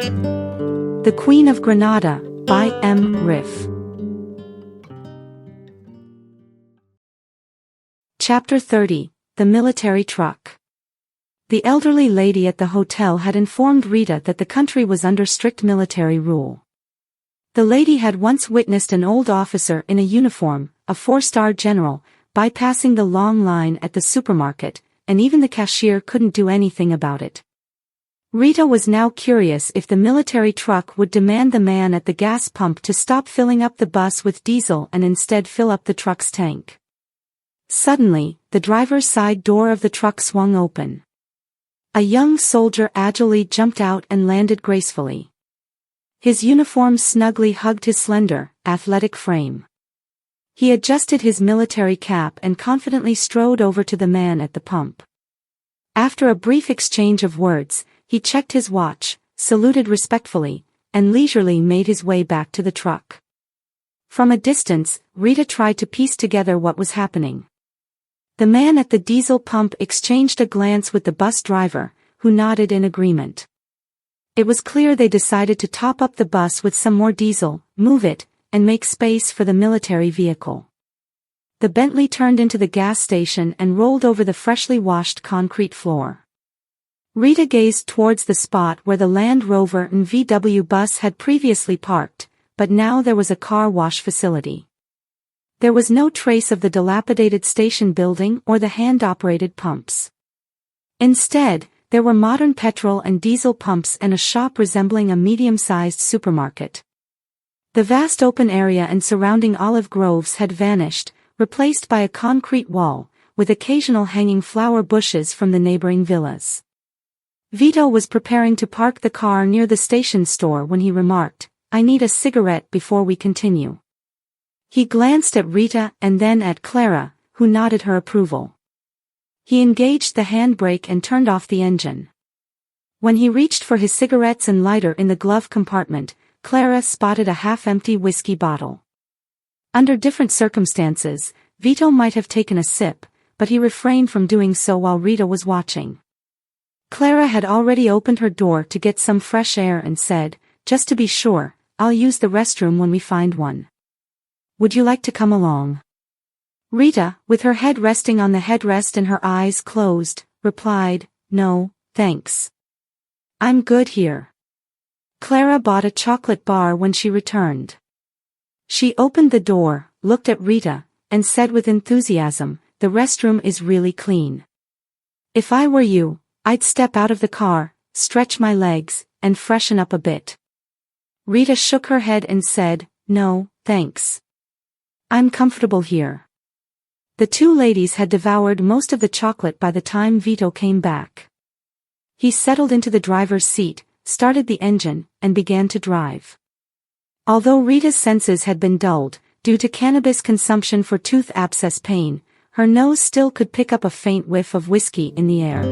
The Queen of Granada, by M. Riff. Chapter 30, The Military Truck. The elderly lady at the hotel had informed Rita that the country was under strict military rule. The lady had once witnessed an old officer in a uniform, a 4-star general, bypassing the long line at the supermarket, and even the cashier couldn't do anything about it. Rita was now curious if the military truck would demand the man at the gas pump to stop filling up the bus with diesel and instead fill up the truck's tank. Suddenly, the driver's side door of the truck swung open. A young soldier agilely jumped out and landed gracefully. His uniform snugly hugged his slender, athletic frame. He adjusted his military cap and confidently strode over to the man at the pump. After a brief exchange of words, he checked his watch, saluted respectfully, and leisurely made his way back to the truck. From a distance, Rita tried to piece together what was happening. The man at the diesel pump exchanged a glance with the bus driver, who nodded in agreement. It was clear they decided to top up the bus with some more diesel, move it, and make space for the military vehicle. The Bentley turned into the gas station and rolled over the freshly washed concrete floor. Rita gazed towards the spot where the Land Rover and VW bus had previously parked, but now there was a car wash facility. There was no trace of the dilapidated station building or the hand-operated pumps. Instead, there were modern petrol and diesel pumps and a shop resembling a medium-sized supermarket. The vast open area and surrounding olive groves had vanished, replaced by a concrete wall, with occasional hanging flower bushes from the neighboring villas. Vito was preparing to park the car near the station store when he remarked, "I need a cigarette before we continue." He glanced at Rita and then at Clara, who nodded her approval. He engaged the handbrake and turned off the engine. When he reached for his cigarettes and lighter in the glove compartment, Clara spotted a half-empty whiskey bottle. Under different circumstances, Vito might have taken a sip, but he refrained from doing so while Rita was watching. Clara had already opened her door to get some fresh air and said, "Just to be sure, I'll use the restroom when we find one. Would you like to come along?" Rita, with her head resting on the headrest and her eyes closed, replied, "No, thanks. I'm good here." Clara bought a chocolate bar when she returned. She opened the door, looked at Rita, and said with enthusiasm, "The restroom is really clean. If I were you, I'd step out of the car, stretch my legs, and freshen up a bit." Rita shook her head and said, "No, thanks. I'm comfortable here." The two ladies had devoured most of the chocolate by the time Vito came back. He settled into the driver's seat, started the engine, and began to drive. Although Rita's senses had been dulled, due to cannabis consumption for tooth abscess pain, her nose still could pick up a faint whiff of whiskey in the air.